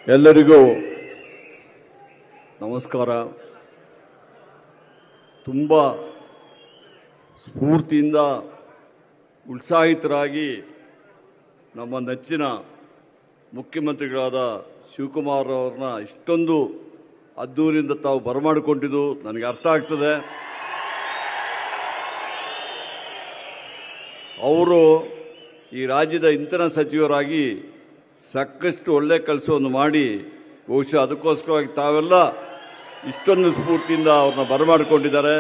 ಎಲ್ಲರಿಗೂ ನಮಸ್ಕಾರ. ತುಂಬ ಸ್ಫೂರ್ತಿಯಿಂದ ಉತ್ಸಾಹಿತರಾಗಿ ನಮ್ಮ ನೆಚ್ಚಿನ ಮುಖ್ಯಮಂತ್ರಿಗಳಾದ ಶಿವಕುಮಾರ್ ಅವರನ್ನ ಇಷ್ಟೊಂದು ಅದ್ದೂರಿಯಿಂದ ತಾವು ಬರಮಾಡಿಕೊಂಡಿದ್ದು ನನಗೆ ಅರ್ಥ ಆಗ್ತದೆ. ಅವರು ಈ ರಾಜ್ಯದ ಇಂಧನ ಸಚಿವರಾಗಿ ಸಾಕಷ್ಟು ಒಳ್ಳೆ ಕೆಲಸವನ್ನು ಮಾಡಿ ಬಹುಶಃ ಅದಕ್ಕೋಸ್ಕರವಾಗಿ ತಾವೆಲ್ಲ ಇಷ್ಟೊಂದು ಸ್ಫೂರ್ತಿಯಿಂದ ಅವ್ರನ್ನ ಬರಮಾಡಿಕೊಂಡಿದ್ದಾರೆ.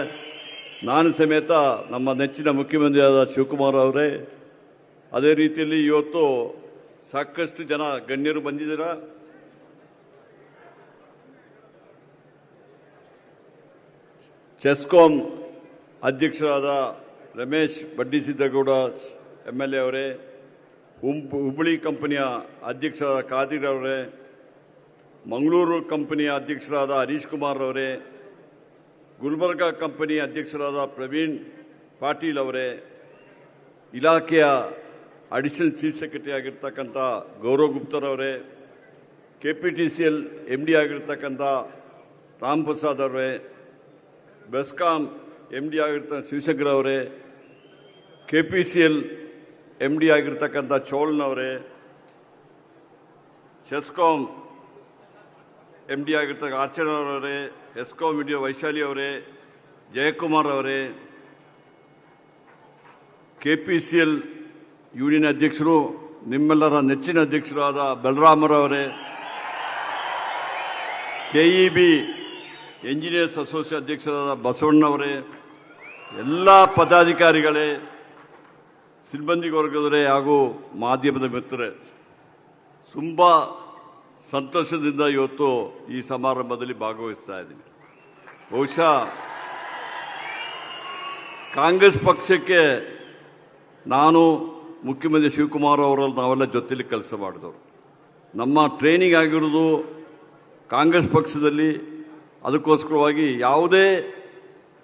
ನಾನು ಸಮೇತ ನಮ್ಮ ನೆಚ್ಚಿನ ಮುಖ್ಯಮಂತ್ರಿಯಾದ ಶಿವಕುಮಾರ್ ಅವರೇ, ಅದೇ ರೀತಿಯಲ್ಲಿ ಇವತ್ತು ಸಾಕಷ್ಟು ಜನ ಗಣ್ಯರು ಬಂದಿದ್ದೀರಾ. ಚೆಸ್ಕಾಂ ಅಧ್ಯಕ್ಷರಾದ ರಮೇಶ್ ಬಡ್ಡಿಸಿದ್ದಗೌಡ MLA ಅವರೇ, ಹುಬ್ಬಳ್ಳಿ ಕಂಪನಿಯ ಅಧ್ಯಕ್ಷರಾದ ಖಾದೀರ್ ಅವರೇ, ಮಂಗಳೂರು ಕಂಪನಿಯ ಅಧ್ಯಕ್ಷರಾದ ಹರೀಶ್ ಕುಮಾರ್ ಅವರೇ, ಗುಲ್ಬರ್ಗಾ ಕಂಪನಿ ಅಧ್ಯಕ್ಷರಾದ ಪ್ರವೀಣ್ ಪಾಟೀಲ್ ಅವರೇ, ಇಲಾಖೆಯ ಅಡಿಷನಲ್ ಚೀಫ್ ಸೆಕ್ರೆಟರಿ ಆಗಿರ್ತಕ್ಕಂಥ ಗೌರವ್ ಗುಪ್ತರವರೇ, KPTCL MD ಆಗಿರ್ತಕ್ಕಂಥ ರಾಮ್ ಪ್ರಸಾದ್ ಅವರೇ, ಬೆಸ್ಕಾಂ MD ಆಗಿರ್ತಕ್ಕಂಥ ಶಿವಶಂಕರ್ ಅವರೇ, KPCL MD ಆಗಿರ್ತಕ್ಕಂಥ ಚೋಳ್ನವರೇ, ಚೆಸ್ಕಾಂ MD ಆಗಿರ್ತಕ್ಕ ಅರ್ಚನವರೇ, ಎಸ್ಕಾಂ MD ವೈಶಾಲಿ ಅವರೇ, ಜಯಕುಮಾರ್ ಅವರೇ, KPCL ಯೂನಿಯನ್ ಅಧ್ಯಕ್ಷರು ನಿಮ್ಮೆಲ್ಲರ ನೆಚ್ಚಿನ ಅಧ್ಯಕ್ಷರಾದ ಬಲರಾಮರವರೇ, KEB ಎಂಜಿನಿಯರ್ಸ್ ಅಸೋಸಿಯೇಷನ್ ಅಧ್ಯಕ್ಷರಾದ ಬಸವಣ್ಣವರೇ, ಎಲ್ಲ ಪದಾಧಿಕಾರಿಗಳೇ, ಸಿಬ್ಬಂದಿ ವರ್ಗದವರೇ ಹಾಗೂ ಮಾಧ್ಯಮದ ಮಿತ್ರರೇ, ತುಂಬ ಸಂತೋಷದಿಂದ ಇವತ್ತು ಈ ಸಮಾರಂಭದಲ್ಲಿ ಭಾಗವಹಿಸ್ತಾ ಇದ್ದೀನಿ. ಬಹುಶಃ ಕಾಂಗ್ರೆಸ್ ಪಕ್ಷಕ್ಕೆ ನಾನು ಮುಖ್ಯಮಂತ್ರಿ ಶಿವಕುಮಾರ್ ಅವರಲ್ಲಿ ನಾವೆಲ್ಲ ಜೊತೆಲಿ ಕೆಲಸ ಮಾಡಿದವರು. ನಮ್ಮ ಟ್ರೈನಿಂಗ್ ಆಗಿರೋದು ಕಾಂಗ್ರೆಸ್ ಪಕ್ಷದಲ್ಲಿ. ಅದಕ್ಕೋಸ್ಕರವಾಗಿ ಯಾವುದೇ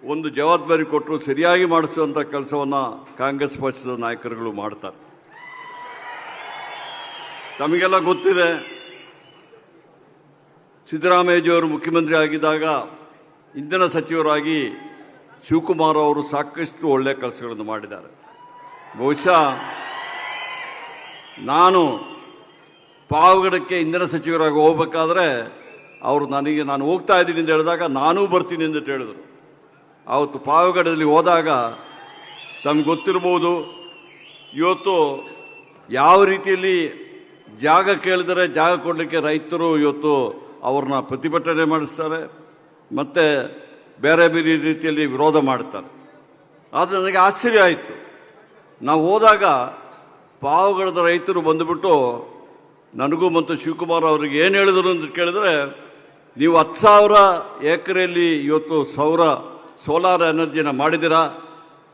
ಒಂದು ಜವಾಬ್ದಾರಿ ಕೊಟ್ಟರು ಸರಿಯಾಗಿ ಮಾಡಿಸುವಂಥ ಕೆಲಸವನ್ನು ಕಾಂಗ್ರೆಸ್ ಪಕ್ಷದ ನಾಯಕರುಗಳು ಮಾಡ್ತಾರೆ. ತಮಗೆಲ್ಲ ಗೊತ್ತಿದೆ, ಸಿದ್ದರಾಮಯ್ಯಜಿಯವರು ಮುಖ್ಯಮಂತ್ರಿ ಆಗಿದ್ದಾಗ ಇಂಧನ ಸಚಿವರಾಗಿ ಶಿವಕುಮಾರ್ ಅವರು ಸಾಕಷ್ಟು ಒಳ್ಳೆಯ ಕೆಲಸಗಳನ್ನು ಮಾಡಿದ್ದಾರೆ. ಬಹುಶಃ ನಾನು ಪಾವಗಡಕ್ಕೆ ಇಂಧನ ಸಚಿವರಾಗಿ ಹೋಗಬೇಕಾದ್ರೆ ಅವರು ನಾನು ಹೋಗ್ತಾ ಇದ್ದೀನಿ ಅಂತ ಹೇಳಿದಾಗ ನಾನೂ ಬರ್ತೀನಿ ಅಂತ ಹೇಳಿದರು. ಅವತ್ತು ಪಾವಗಡದಲ್ಲಿ ಹೋದಾಗ ತಮಗೆ ಗೊತ್ತಿರ್ಬೋದು, ಇವತ್ತು ಯಾವ ರೀತಿಯಲ್ಲಿ ಜಾಗ ಕೇಳಿದರೆ ಜಾಗ ಕೊಡಲಿಕ್ಕೆ ರೈತರು ಇವತ್ತು ಅವ್ರನ್ನ ಪ್ರತಿಭಟನೆ ಮಾಡಿಸ್ತಾರೆ, ಮತ್ತು ಬೇರೆ ಬೇರೆ ರೀತಿಯಲ್ಲಿ ವಿರೋಧ ಮಾಡ್ತಾರೆ. ಆದರೆ ನನಗೆ ಆಶ್ಚರ್ಯ ಆಯಿತು. ನಾವು ಹೋದಾಗ ಪಾವಗಡದ ರೈತರು ಬಂದುಬಿಟ್ಟು ನನಗೂ ಮತ್ತು ಶಿವಕುಮಾರ್ ಅವರಿಗೆ ಏನು ಹೇಳಿದರು ಅಂತ ಕೇಳಿದ್ರೆ, ನೀವು 10,000 ಎಕರೆಯಲ್ಲಿ ಇವತ್ತು ಸೋಲಾರ್ ಎನರ್ಜಿನ ಮಾಡಿದ್ದೀರಾ,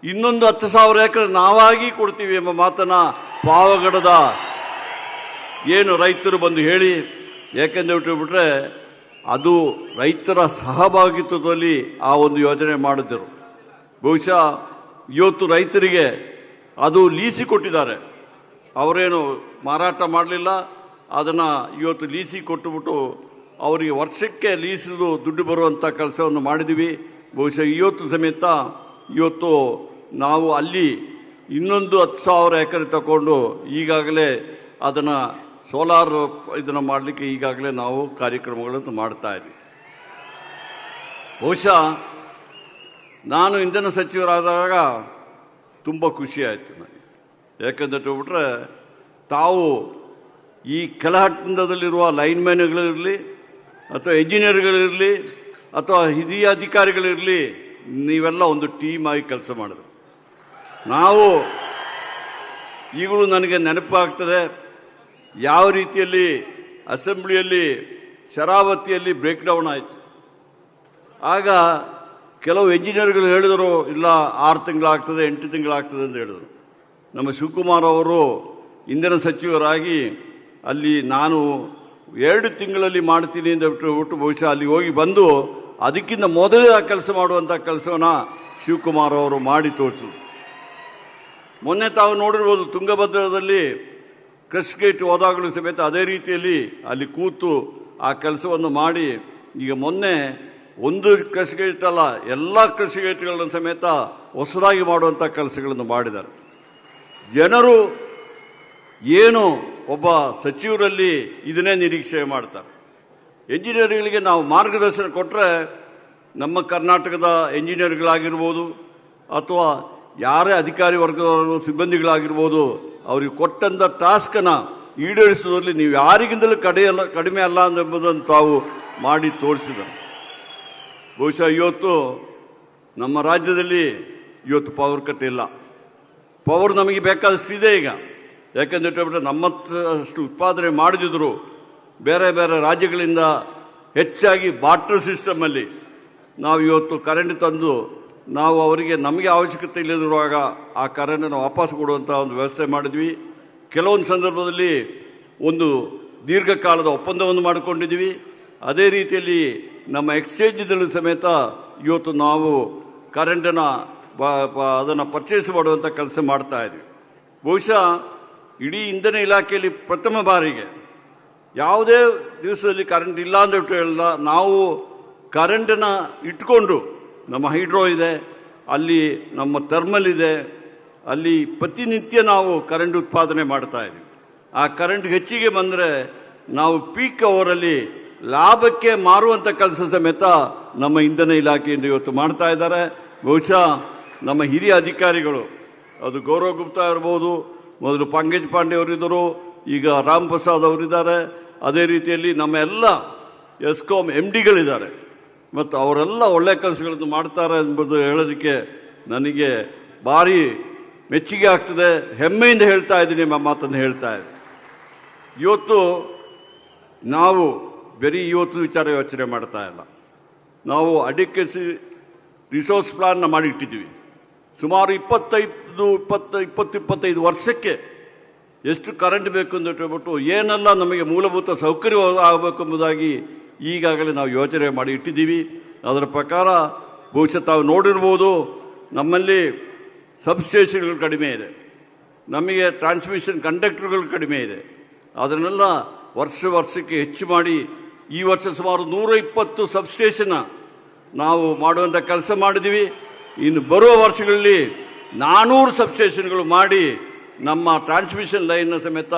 ಇನ್ನೊಂದು 10,000 ಎಕರೆ ನಾವಾಗಿ ಕೊಡ್ತೀವಿ ಎಂಬ ಮಾತನ್ನ ಪಾವಗಡದ ಏನು ರೈತರು ಬಂದು ಹೇಳಿ, ಯಾಕೆಂದ್ರೆ ಬಿಟ್ರೆ ಅದು ರೈತರ ಸಹಭಾಗಿತ್ವದಲ್ಲಿ ಆ ಒಂದು ಯೋಜನೆ ಮಾಡಿದ್ದರು. ಬಹುಶಃ ಇವತ್ತು ರೈತರಿಗೆ ಅದು ಲೀಸಿ ಕೊಟ್ಟಿದ್ದಾರೆ. ಅವರೇನು ಮಾರಾಟ ಮಾಡಲಿಲ್ಲ, ಅದನ್ನು ಇವತ್ತು ಲೀಸಿ ಕೊಟ್ಟುಬಿಟ್ಟು ಅವರಿಗೆ ವರ್ಷಕ್ಕೆ ಲೀಸಿದು ದುಡ್ಡು ಬರುವಂಥ ಕೆಲಸವನ್ನು ಮಾಡಿದ್ದೀವಿ. ಬಹುಶಃ ಇವತ್ತು ನಾವು ಅಲ್ಲಿ ಇನ್ನೊಂದು 10,000 ಎಕರೆ ತಗೊಂಡು ಈಗಾಗಲೇ ಅದನ್ನು ಸೋಲಾರ್ ಇದನ್ನು ಮಾಡಲಿಕ್ಕೆ ಈಗಾಗಲೇ ನಾವು ಕಾರ್ಯಕ್ರಮಗಳನ್ನು ಮಾಡ್ತಾ ಇದ್ದೀವಿ. ಬಹುಶಃ ನಾನು ಇಂಧನ ಸಚಿವರಾದಾಗ ತುಂಬ ಖುಷಿ ಆಯಿತು ನನಗೆ. ಯಾಕಂದ್ರೆ ಬಿಟ್ರೆ ತಾವು ಈ ಕೆಳಹಂತದಲ್ಲಿರುವ ಲೈನ್ಮ್ಯಾನ್ಗಳಿರಲಿ ಅಥವಾ ಇಂಜಿನಿಯರ್ಗಳಿರಲಿ ಅಥವಾ ಹಿರಿಯ ಅಧಿಕಾರಿಗಳಿರಲಿ, ನೀವೆಲ್ಲ ಒಂದು ಟೀಮ್ ಆಗಿ ಕೆಲಸ ಮಾಡಿದ್ರು. ನಾವು ಈಗಲೂ ನನಗೆ ನೆನಪಾಗ್ತದೆ ಯಾವ ರೀತಿಯಲ್ಲಿ ಅಸೆಂಬ್ಲಿಯಲ್ಲಿ ಶರಾವತಿಯಲ್ಲಿ ಬ್ರೇಕ್ ಡೌನ್ ಆಯಿತು. ಆಗ ಕೆಲವು ಇಂಜಿನಿಯರ್ಗಳು ಹೇಳಿದರು, ಇಲ್ಲ 6 ತಿಂಗಳಾಗ್ತದೆ 8 ತಿಂಗಳಾಗ್ತದೆ ಅಂತ ಹೇಳಿದರು. ನಮ್ಮ ಶಿವಕುಮಾರ್ ಅವರು ಇಂಧನ ಸಚಿವರಾಗಿ ಅಲ್ಲಿ ನಾನು 2 ತಿಂಗಳಲ್ಲಿ ಮಾಡ್ತೀನಿ ಅಂತ ಬಿಟ್ಟು ಬಹುಶಃ ಅಲ್ಲಿ ಹೋಗಿ ಬಂದು ಅದಕ್ಕಿಂತ ಮೊದಲೇ ಆ ಕೆಲಸ ಮಾಡುವಂಥ ಕೆಲಸವನ್ನು ಶಿವಕುಮಾರ್ ಅವರು ಮಾಡಿ ತೋರಿಸಿದ್ರು. ಮೊನ್ನೆ ತಾವು ನೋಡಿರ್ಬೋದು, ತುಂಗಭದ್ರದಲ್ಲಿ ಕ್ರಶ್ ಗೇಟ್ ಹೋದಾಗಲೂ ಸಮೇತ ಅದೇ ರೀತಿಯಲ್ಲಿ ಅಲ್ಲಿ ಕೂತು ಆ ಕೆಲಸವನ್ನು ಮಾಡಿ ಈಗ ಮೊನ್ನೆ ಒಂದು ಕ್ರಶ್ ಗೇಟ್ ಅಲ್ಲ, ಎಲ್ಲ ಕ್ರಶ್ ಗೇಟ್ಗಳನ್ನು ಸಮೇತ ಹೊಸದಾಗಿ ಮಾಡುವಂಥ ಕೆಲಸಗಳನ್ನು ಮಾಡಿದ್ದಾರೆ. ಜನರು ಏನು ಒಬ್ಬ ಸಚಿವರಲ್ಲಿ ಇದನ್ನೇ ನಿರೀಕ್ಷೆ ಮಾಡ್ತಾರೆ. ಎಂಜಿನಿಯರ್ಗಳಿಗೆ ನಾವು ಮಾರ್ಗದರ್ಶನ ಕೊಟ್ಟರೆ ನಮ್ಮ ಕರ್ನಾಟಕದ ಎಂಜಿನಿಯರ್ಗಳಾಗಿರ್ಬೋದು ಅಥವಾ ಯಾರೇ ಅಧಿಕಾರಿ ವರ್ಗದವರು ಸಿಬ್ಬಂದಿಗಳಾಗಿರ್ಬೋದು, ಅವರಿಗೆ ಕೊಟ್ಟಂಥ ಟಾಸ್ಕನ್ನು ಈಡೇರಿಸುವುದರಲ್ಲಿ ನೀವು ಯಾರಿಗಿಂತಲೂ ಕಡಿಮೆ ಅಲ್ಲ ಎಂಬುದನ್ನು ತಾವು ಮಾಡಿ ತೋರಿಸಿದರು. ಬಹುಶಃ ಇವತ್ತು ನಮ್ಮ ರಾಜ್ಯದಲ್ಲಿ ಇವತ್ತು ಪವರ್ ಕಟ್ ಇಲ್ಲ. ಪವರ್ ನಮಗೆ ಬೇಕಾದಷ್ಟಿದೆ ಈಗ. ಯಾಕೆಂದ್ರೆ ನಮ್ಮಷ್ಟು ಉತ್ಪಾದನೆ ಮಾಡದಿದ್ರು ಬೇರೆ ಬೇರೆ ರಾಜ್ಯಗಳಿಂದ ಹೆಚ್ಚಾಗಿ ಬಾರ್ಟರ್ ಸಿಸ್ಟಮಲ್ಲಿ ನಾವು ಇವತ್ತು ಕರೆಂಟ್ ತಂದು ನಾವು ಅವರಿಗೆ ನಮಗೆ ಅವಶ್ಯಕತೆ ಇಲ್ಲದಿರುವಾಗ ಆ ಕರೆಂಟನ್ನು ವಾಪಸ್ ಕೊಡುವಂಥ ಒಂದು ವ್ಯವಸ್ಥೆ ಮಾಡಿದ್ವಿ. ಕೆಲವೊಂದು ಸಂದರ್ಭದಲ್ಲಿ ಒಂದು ದೀರ್ಘಕಾಲದ ಒಪ್ಪಂದವನ್ನು ಮಾಡಿಕೊಂಡಿದ್ವಿ. ಅದೇ ರೀತಿಯಲ್ಲಿ ನಮ್ಮ ಎಕ್ಸ್ಚೇಂಜ್ದಲ್ಲೂ ಸಮೇತ ಇವತ್ತು ನಾವು ಕರೆಂಟನ್ನು ಅದನ್ನು ಪರ್ಚೇಸ್ ಮಾಡುವಂಥ ಕೆಲಸ ಮಾಡ್ತಾ ಇದ್ವಿ. ಬಹುಶಃ ಇಡೀ ಇಂಧನ ಇಲಾಖೆಯಲ್ಲಿ ಪ್ರಥಮ ಬಾರಿಗೆ ಯಾವುದೇ ದಿವಸದಲ್ಲಿ ಕರೆಂಟ್ ಇಲ್ಲ ಅಂತ ಹೇಳಿಲ್ಲ, ನಾವು ಕರೆಂಟನ್ನು ಇಟ್ಕೊಂಡು ನಮ್ಮ ಹೈಡ್ರೋ ಇದೆ, ಅಲ್ಲಿ ನಮ್ಮ ಥರ್ಮಲ್ ಇದೆ, ಅಲ್ಲಿ ಪ್ರತಿನಿತ್ಯ ನಾವು ಕರೆಂಟ್ ಉತ್ಪಾದನೆ ಮಾಡ್ತಾ ಇದ್ದೀವಿ. ಆ ಕರೆಂಟ್ ಹೆಚ್ಚಿಗೆ ಬಂದರೆ ನಾವು ಪೀಕ್ ಅವರಲ್ಲಿ ಲಾಭಕ್ಕೆ ಮಾರುವಂಥ ಕೆಲಸ ಸಮೇತ ನಮ್ಮ ಇಂಧನ ಇಲಾಖೆಯಿಂದ ಇವತ್ತು ಮಾಡ್ತಾ ಇದ್ದಾರೆ. ಬಹುಶಃ ನಮ್ಮ ಹಿರಿಯ ಅಧಿಕಾರಿಗಳು, ಅದು ಗೌರವ್ ಗುಪ್ತಾ ಇರ್ಬೋದು, ಮೊದಲು ಪಂಕಜ್ ಪಾಂಡೆ ಅವರಿದ್ದರು, ಈಗ ರಾಮ್ ಪ್ರಸಾದ್ ಅವರಿದ್ದಾರೆ, ಅದೇ ರೀತಿಯಲ್ಲಿ ನಮ್ಮ ಎಲ್ಲ ಎಸ್ಕಾಂ MDಗಳಿದ್ದಾರೆ ಮತ್ತು ಅವರೆಲ್ಲ ಒಳ್ಳೆ ಕೆಲಸಗಳನ್ನು ಮಾಡ್ತಾರೆ ಎಂಬುದು ಹೇಳೋದಕ್ಕೆ ನನಗೆ ಭಾರಿ ಮೆಚ್ಚುಗೆ ಆಗ್ತದೆ. ಹೆಮ್ಮೆಯಿಂದ ಹೇಳ್ತಾ ಇದ್ದೀನಿ, ನಿಮ್ಮ ಮಾತನ್ನು ಹೇಳ್ತಾ ಇದ್ದೀನಿ. ಇವತ್ತು ನಾವು ಬರೀ ಇವತ್ತು ವಿಚಾರ ಯೋಚನೆ ಮಾಡ್ತಾ ಇಲ್ಲ. ನಾವು ಅಡಿಕೆಸಿ ರಿಸೋರ್ಸ್ ಪ್ಲಾನ್ನ ಮಾಡಿಟ್ಟಿದ್ದೀವಿ. ಸುಮಾರು 25 ವರ್ಷಕ್ಕೆ ಎಷ್ಟು ಕರೆಂಟ್ ಬೇಕು ಅಂತ ಹೇಳ್ಬಿಟ್ಟು ಏನೆಲ್ಲ ನಮಗೆ ಮೂಲಭೂತ ಸೌಕರ್ಯ ಆಗಬೇಕು ಎಂಬುದಾಗಿ ಈಗಾಗಲೇ ನಾವು ಯೋಚನೆ ಮಾಡಿ ಇಟ್ಟಿದ್ದೀವಿ. ಅದರ ಪ್ರಕಾರ ಬಹುಶಃ ತಾವು ನೋಡಿರ್ಬೋದು, ನಮ್ಮಲ್ಲಿ ಸಬ್ಸ್ಟೇಷನ್ಗಳು ಕಡಿಮೆ ಇದೆ, ನಮಗೆ ಟ್ರಾನ್ಸ್ಮಿಷನ್ ಕಂಡಕ್ಟರ್ಗಳು ಕಡಿಮೆ ಇದೆ. ಅದನ್ನೆಲ್ಲ ವರ್ಷಕ್ಕೆ ಹೆಚ್ಚು ಮಾಡಿ ಈ ವರ್ಷ ಸುಮಾರು 120 ಸಬ್ಸ್ಟೇಷನ್ ನಾವು ಮಾಡುವಂಥ ಕೆಲಸ ಮಾಡಿದ್ದೀವಿ. ಇನ್ನು ಬರುವ ವರ್ಷಗಳಲ್ಲಿ 400 ಸಬ್ಸ್ಟೇಷನ್ಗಳು ಮಾಡಿ ನಮ್ಮ ಟ್ರಾನ್ಸ್ಮಿಷನ್ ಲೈನ್ನ ಸಮೇತ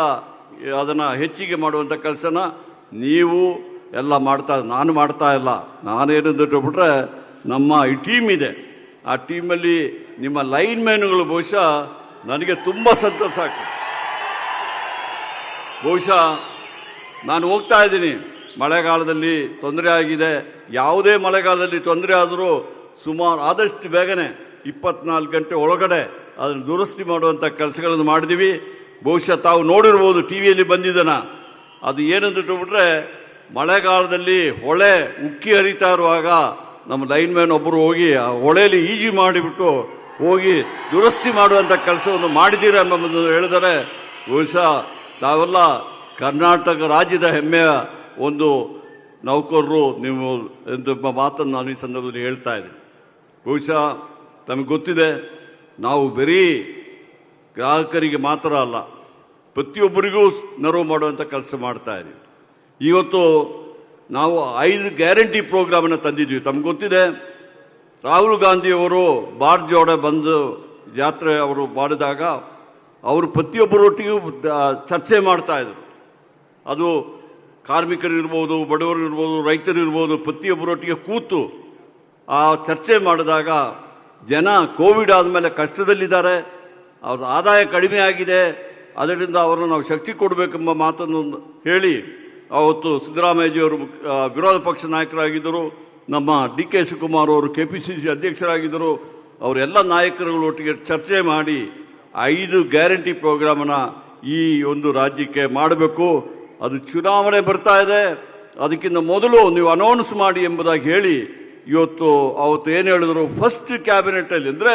ಅದನ್ನು ಹೆಚ್ಚಿಗೆ ಮಾಡುವಂಥ ಕೆಲಸನ ನೀವು ಎಲ್ಲ ನಾನು ಮಾಡ್ತಾ ಇಲ್ಲ. ನಾನೇನಂತ ಹೇಳ್ಬಿಟ್ರೆ ನಮ್ಮ ಈ ಟೀಮ್ ಇದೆ, ಆ ಟೀಮಲ್ಲಿ ನಿಮ್ಮ ಲೈನ್ ಮ್ಯಾನ್ಗಳು ಬಹುಶಃ ನನಗೆ ತುಂಬ ಸಂತೋಷ ಆಗ್ತದೆ. ಬಹುಶಃ ನಾನು ಹೋಗ್ತಾ ಇದ್ದೀನಿ, ಮಳೆಗಾಲದಲ್ಲಿ ತೊಂದರೆ ಆಗಿದೆ, ಯಾವುದೇ ಮಳೆಗಾಲದಲ್ಲಿ ತೊಂದರೆ ಆದರೂ ಸುಮಾರು ಆದಷ್ಟು ಬೇಗನೆ 24 ಗಂಟೆ ಒಳಗಡೆ ಅದನ್ನು ದುರಸ್ತಿ ಮಾಡುವಂಥ ಕೆಲಸಗಳನ್ನು ಮಾಡಿದ್ದೀವಿ. ಬಹುಶಃ ತಾವು ನೋಡಿರ್ಬೋದು, ಟಿವಿಯಲ್ಲಿ ಬಂದಿದ್ದಾನ, ಅದು ಏನಂತ ಹೇಳ್ಬಿಟ್ರೆ ಮಳೆಗಾಲದಲ್ಲಿ ಹೊಳೆ ಉಕ್ಕಿ ಹರಿತಾ ಇರುವಾಗ ನಮ್ಮ ಲೈನ್ ಮ್ಯಾನ್ ಒಬ್ಬರು ಹೋಗಿ ಆ ಹೊಳೆಯಲ್ಲಿ ಈಜಿ ಮಾಡಿಬಿಟ್ಟು ಹೋಗಿ ದುರಸ್ತಿ ಮಾಡುವಂಥ ಕೆಲಸವನ್ನು ಮಾಡಿದ್ದೀರ ಎಂಬುದನ್ನು ಹೇಳಿದರೆ ಬಹುಶಃ ತಾವೆಲ್ಲ ಕರ್ನಾಟಕ ರಾಜ್ಯದ ಹೆಮ್ಮೆಯ ಒಂದು ನೌಕರರು ನೀವು ಎಂಬ ಮಾತನ್ನು ನಾನು ಈ ಸಂದರ್ಭದಲ್ಲಿ ಹೇಳ್ತಾ ಇದ್ದೀನಿ. ಬಹುಶಃ ತಮಗೆ ಗೊತ್ತಿದೆ, ನಾವು ಬರೀ ಗ್ರಾಹಕರಿಗೆ ಮಾತ್ರ ಅಲ್ಲ, ಪ್ರತಿಯೊಬ್ಬರಿಗೂ ನೆರವು ಮಾಡುವಂಥ ಕೆಲಸ ಮಾಡ್ತಾ ಇದ್ದೀವಿ. ಇವತ್ತು ನಾವು 5 ಗ್ಯಾರಂಟಿ ಪ್ರೋಗ್ರಾಮನ್ನು ತಂದಿದ್ವಿ. ತಮ್ಗೆ ಗೊತ್ತಿದೆ, ರಾಹುಲ್ ಗಾಂಧಿಯವರು ಭಾರತ್ ಜೋಡೋ ಬಂದು ಯಾತ್ರೆ ಅವರು ಮಾಡಿದಾಗ ಅವರು ಪ್ರತಿಯೊಬ್ಬರೊಟ್ಟಿಗೂ ಚರ್ಚೆ ಮಾಡ್ತಾ ಇದ್ರು. ಅದು ಕಾರ್ಮಿಕರಿರ್ಬೋದು, ಬಡವರಿರ್ಬೋದು, ರೈತರಿರ್ಬೋದು, ಪ್ರತಿಯೊಬ್ಬರೊಟ್ಟಿಗೆ ಕೂತು ಆ ಚರ್ಚೆ ಮಾಡಿದಾಗ ಜನ ಕೋವಿಡ್ ಆದಮೇಲೆ ಕಷ್ಟದಲ್ಲಿದ್ದಾರೆ, ಅವ್ರ ಆದಾಯ ಕಡಿಮೆ ಆಗಿದೆ, ಅದರಿಂದ ಅವರನ್ನು ನಾವು ಶಕ್ತಿ ಕೊಡಬೇಕೆಂಬ ಮಾತನ್ನು ಹೇಳಿ ಅವತ್ತು ಸಿದ್ದರಾಮಯ್ಯಜಿಯವರು ವಿರೋಧ ಪಕ್ಷ ನಾಯಕರಾಗಿದ್ದರು, ನಮ್ಮ DK ಶಿವಕುಮಾರ್ ಅವರು KPCC ಅಧ್ಯಕ್ಷರಾಗಿದ್ದರು. ಅವರೆಲ್ಲ ನಾಯಕರುಗಳೊಟ್ಟಿಗೆ ಚರ್ಚೆ ಮಾಡಿ 5 ಗ್ಯಾರಂಟಿ ಪ್ರೋಗ್ರಾಮನ್ನು ಈ ಒಂದು ರಾಜ್ಯಕ್ಕೆ ಮಾಡಬೇಕು. ಅದು ಚುನಾವಣೆ ಬರ್ತಾ ಇದೆ, ಅದಕ್ಕಿಂತ ಮೊದಲು ನೀವು ಅನೌನ್ಸ್ ಮಾಡಿ ಎಂಬುದಾಗಿ ಹೇಳಿ ಇವತ್ತು ಅವತ್ತು ಏನು ಹೇಳಿದ್ರು, ಫಸ್ಟ್ ಕ್ಯಾಬಿನೆಟಲ್ಲಿ ಅಂದರೆ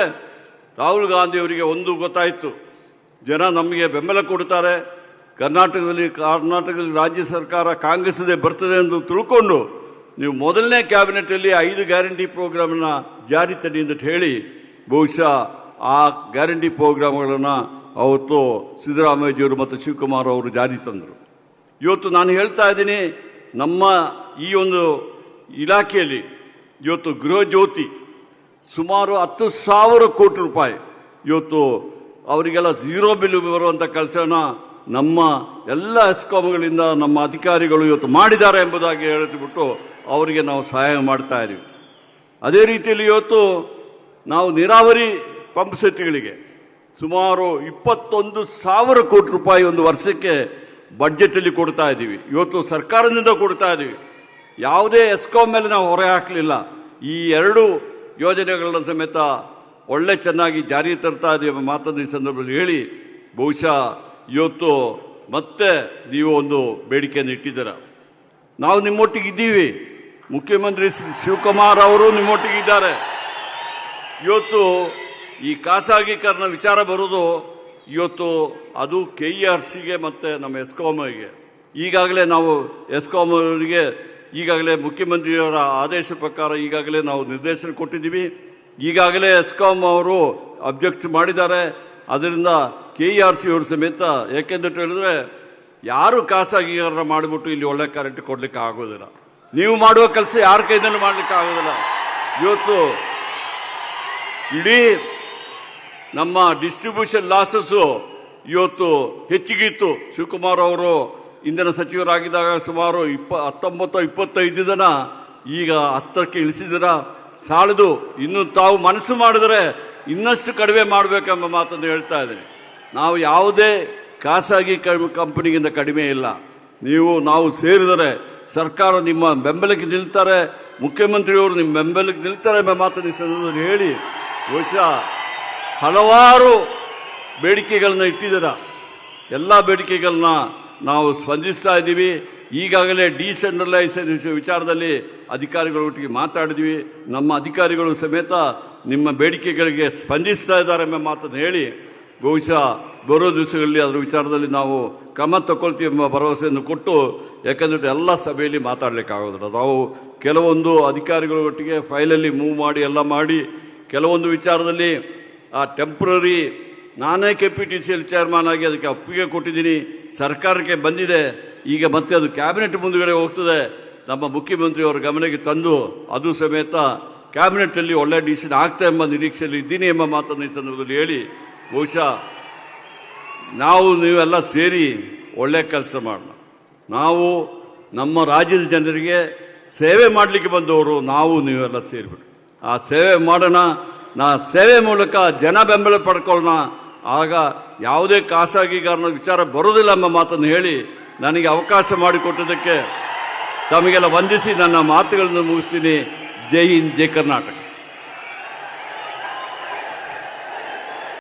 ರಾಹುಲ್ ಗಾಂಧಿ ಅವರಿಗೆ ಒಂದು ಗೊತ್ತಾಯಿತು, ಜನ ನಮಗೆ ಬೆಂಬಲ ಕೊಡ್ತಾರೆ, ಕರ್ನಾಟಕದಲ್ಲಿ ರಾಜ್ಯ ಸರ್ಕಾರ ಕಾಂಗ್ರೆಸ್ದೇ ಬರ್ತದೆ ಎಂದು ತಿಳ್ಕೊಂಡು ನೀವು ಮೊದಲನೇ ಕ್ಯಾಬಿನೆಟಲ್ಲಿ 5 ಗ್ಯಾರಂಟಿ ಪ್ರೋಗ್ರಾಮನ್ನು ಜಾರಿ ತನ್ನಿ ಅಂತ ಹೇಳಿ ಬಹುಶಃ ಆ ಗ್ಯಾರಂಟಿ ಪ್ರೋಗ್ರಾಮ್ಗಳನ್ನು ಅವತ್ತು ಸಿದ್ದರಾಮಯ್ಯಜಿಯವರು ಮತ್ತು ಶಿವಕುಮಾರ್ ಅವರು ಜಾರಿ ತಂದರು. ಇವತ್ತು ನಾನು ಹೇಳ್ತಾ ಇದ್ದೀನಿ, ನಮ್ಮ ಈ ಒಂದು ಇಲಾಖೆಯಲ್ಲಿ ಇವತ್ತು ಗೃಹ ಜ್ಯೋತಿ ಸುಮಾರು 10,000 ಕೋಟಿ ರೂಪಾಯಿ ಇವತ್ತು ಅವರಿಗೆಲ್ಲ ಝೀರೋ ಬಿಲ್ ಬರುವಂಥ ಕೆಲಸನ ನಮ್ಮ ಎಲ್ಲ ಎಸ್ಕಾಂಗಳಿಂದ ನಮ್ಮ ಅಧಿಕಾರಿಗಳು ಇವತ್ತು ಮಾಡಿದ್ದಾರೆ ಎಂಬುದಾಗಿ ಹೇಳಿಬಿಟ್ಟು ಅವರಿಗೆ ನಾವು ಸಹಾಯ ಮಾಡ್ತಾ ಇದ್ದೀವಿ. ಅದೇ ರೀತಿಯಲ್ಲಿ ಇವತ್ತು ನಾವು ನೀರಾವರಿ ಪಂಪ್ ಸೆಟ್ಗಳಿಗೆ ಸುಮಾರು 21,000 ಕೋಟಿ ರೂಪಾಯಿ ಒಂದು ವರ್ಷಕ್ಕೆ ಬಡ್ಜೆಟಲ್ಲಿ ಕೊಡ್ತಾ ಇದ್ದೀವಿ. ಇವತ್ತು ಸರ್ಕಾರದಿಂದ ಕೊಡ್ತಾ ಇದ್ದೀವಿ. ಯಾವುದೇ ಎಸ್ಕಾಂ ಮೇಲೆ ನಾವು ಹೊರೆ ಹಾಕಲಿಲ್ಲ. ಈ 2 ಯೋಜನೆಗಳನ್ನ ಸಮೇತ ಒಳ್ಳೆ ಚೆನ್ನಾಗಿ ಜಾರಿ ತರ್ತಾ ಇದ್ದೀವಿ ಎಂಬ ಮಾತನ್ನು ಈ ಸಂದರ್ಭದಲ್ಲಿ ಹೇಳಿ, ಬಹುಶಃ ಇವತ್ತು ಮತ್ತೆ ನೀವು ಒಂದು ಬೇಡಿಕೆಯನ್ನು ಇಟ್ಟಿದ್ದೀರ. ನಾವು ನಿಮ್ಮೊಟ್ಟಿಗೆ ಇದ್ದೀವಿ. ಮುಖ್ಯಮಂತ್ರಿ ಶಿವಕುಮಾರ್ ಅವರು ನಿಮ್ಮೊಟ್ಟಿಗೆ ಇದ್ದಾರೆ. ಇವತ್ತು ಈ ಖಾಸಗೀಕರಣ ವಿಚಾರ ಬರೋದು ಇವತ್ತು ಅದು KERCಗೆ ಮತ್ತೆ ನಮ್ಮ ಎಸ್ಕಾಂಗೆ. ಈಗಾಗಲೇ ನಾವು ಎಸ್ಕಾಂ ಅವರಿಗೆ ಈಗಾಗಲೇ ಮುಖ್ಯಮಂತ್ರಿಯವರ ಆದೇಶ ಪ್ರಕಾರ ಈಗಾಗಲೇ ನಾವು ನಿರ್ದೇಶನ ಕೊಟ್ಟಿದ್ದೀವಿ. ಈಗಾಗಲೇ ಎಸ್ಕಾಂ ಅವರು ಅಬ್ಜೆಕ್ಟ್ ಮಾಡಿದ್ದಾರೆ. ಅದರಿಂದ KERC ಅವರು ಸಮೇತ, ಯಾಕೆಂದ್ರೆ ಹೇಳಿದ್ರೆ ಯಾರು ಖಾಸಗೀಕರಣ ಮಾಡಿಬಿಟ್ಟು ಇಲ್ಲಿ ಒಳ್ಳೆ ಕರೆಂಟ್ ಕೊಡ್ಲಿಕ್ಕೆ ಆಗೋದಿಲ್ಲ. ನೀವು ಮಾಡುವ ಕೆಲಸ ಯಾರ ಕೈದಲ್ಲೂ ಮಾಡ್ಲಿಕ್ಕೆ ಆಗೋದಿಲ್ಲ. ಇವತ್ತು ಇಡೀ ನಮ್ಮ ಡಿಸ್ಟ್ರಿಬ್ಯೂಷನ್ ಲಾಸಸ್ಸು ಇವತ್ತು ಹೆಚ್ಚಿಗಿತ್ತು. ಶಿವಕುಮಾರ್ ಅವರು ಇಂಧನ ಸಚಿವರಾಗಿದ್ದಾಗ ಸುಮಾರು 19-25 ಜನ, ಈಗ 10ಕ್ಕೆ ಇಳಿಸಿದಿರ. ಸಾಲದು. ಇನ್ನು ತಾವು ಮನಸ್ಸು ಮಾಡಿದರೆ ಇನ್ನಷ್ಟು ಕಡಿಮೆ ಮಾಡಬೇಕೆಂಬ ಮಾತನ್ನು ಹೇಳ್ತಾ ಇದ್ದೀನಿ. ನಾವು ಯಾವುದೇ ಖಾಸಗಿ ಕಂಪನಿಗಿಂತ ಕಡಿಮೆ ಇಲ್ಲ. ನಾವು ಸೇರಿದರೆ ಸರ್ಕಾರ ನಿಮ್ಮ ಬೆಂಬಲಕ್ಕೆ ನಿಲ್ತಾರೆ, ಮುಖ್ಯಮಂತ್ರಿಯವರು ನಿಮ್ಮ ಬೆಂಬಲಕ್ಕೆ ನಿಲ್ತಾರೆ ಎಂಬ ಮಾತನ್ನು ಈ ಸಂದರ್ಭದಲ್ಲಿ ಹೇಳಿ, ಬಹುಶಃ ಹಲವಾರು ಬೇಡಿಕೆಗಳನ್ನ ಇಟ್ಟಿದ್ದೀರ. ಎಲ್ಲ ಬೇಡಿಕೆಗಳನ್ನ ನಾವು ಸ್ಪಂದಿಸ್ತಾ ಇದ್ದೀವಿ. ಈಗಾಗಲೇ ಡಿಸೆಂಟ್ರಲೈಸೇಷನ್ ವಿಚಾರದಲ್ಲಿ ಅಧಿಕಾರಿಗಳೊಟ್ಟಿಗೆ ಮಾತಾಡಿದ್ವಿ. ನಮ್ಮ ಅಧಿಕಾರಿಗಳು ಸಮೇತ ನಿಮ್ಮ ಬೇಡಿಕೆಗಳಿಗೆ ಸ್ಪಂದಿಸ್ತಾ ಇದ್ದಾರೆ ಎಂಬ ಮಾತನ್ನು ಹೇಳಿ, ಬಹುಶಃ ಬರೋ ದಿವಸಗಳಲ್ಲಿ ಅದರ ವಿಚಾರದಲ್ಲಿ ನಾವು ಕ್ರಮ ತಗೊಳ್ತೀವಿ ಎಂಬ ಭರವಸೆಯನ್ನು ಕೊಟ್ಟು, ಯಾಕಂದರೆ ಎಲ್ಲ ಸಭೆಯಲ್ಲಿ ಮಾತಾಡಲಿಕ್ಕಾಗೋದಿಲ್ಲ. ನಾವು ಕೆಲವೊಂದು ಅಧಿಕಾರಿಗಳೊಟ್ಟಿಗೆ ಫೈಲಲ್ಲಿ ಮೂವ್ ಮಾಡಿ ಎಲ್ಲ ಮಾಡಿ, ಕೆಲವೊಂದು ವಿಚಾರದಲ್ಲಿ ಆ ಟೆಂಪ್ರರಿ ನಾನೇ KPTCL ಚೇರ್ಮನ್ ಆಗಿ ಅದಕ್ಕೆ ಒಪ್ಪಿಗೆ ಕೊಟ್ಟಿದ್ದೀನಿ. ಸರ್ಕಾರಕ್ಕೆ ಬಂದಿದೆ. ಈಗ ಮತ್ತೆ ಅದು ಕ್ಯಾಬಿನೆಟ್ ಮುಂದುಗಡೆ ಹೋಗ್ತದೆ. ನಮ್ಮ ಮುಖ್ಯಮಂತ್ರಿಯವರ ಗಮನಕ್ಕೆ ತಂದು ಅದು ಸಮೇತ ಕ್ಯಾಬಿನೆಟ್ಟಲ್ಲಿ ಒಳ್ಳೆ ಡಿಸಿಷನ್ ಆಗ್ತಾ ಎಂಬ ನಿರೀಕ್ಷೆಯಲ್ಲಿ ಇದ್ದೀನಿ ಎಂಬ ಮಾತನ್ನು ಈ ಸಂದರ್ಭದಲ್ಲಿ ಹೇಳಿ, ಬಹುಶಃ ನೀವೆಲ್ಲ ಸೇರಿ ಒಳ್ಳೆ ಕೆಲಸ ಮಾಡೋಣ. ನಾವು ನಮ್ಮ ರಾಜ್ಯದ ಜನರಿಗೆ ಸೇವೆ ಮಾಡಲಿಕ್ಕೆ ಬಂದವರು ನೀವೆಲ್ಲ ಸೇರಿಬಿಟ್ಟು ಆ ಸೇವೆ ಮಾಡೋಣ. ಸೇವೆ ಮೂಲಕ ಜನ ಬೆಂಬಲ ಪಡ್ಕೊಳ್ಳೋಣ. ಆಗ ಯಾವುದೇ ಖಾಸಗೀಕರಣ ವಿಚಾರ ಬರೋದಿಲ್ಲ ಎಂಬ ಮಾತನ್ನು ಹೇಳಿ, ನನಗೆ ಅವಕಾಶ ಮಾಡಿಕೊಟ್ಟದಕ್ಕೆ ತಮಗೆಲ್ಲ ವಂದಿಸಿ ನನ್ನ ಮಾತುಗಳನ್ನು ಮುಗಿಸ್ತೀನಿ. ಜೈ ಹಿಂದ್, ಜೈ ಕರ್ನಾಟಕ.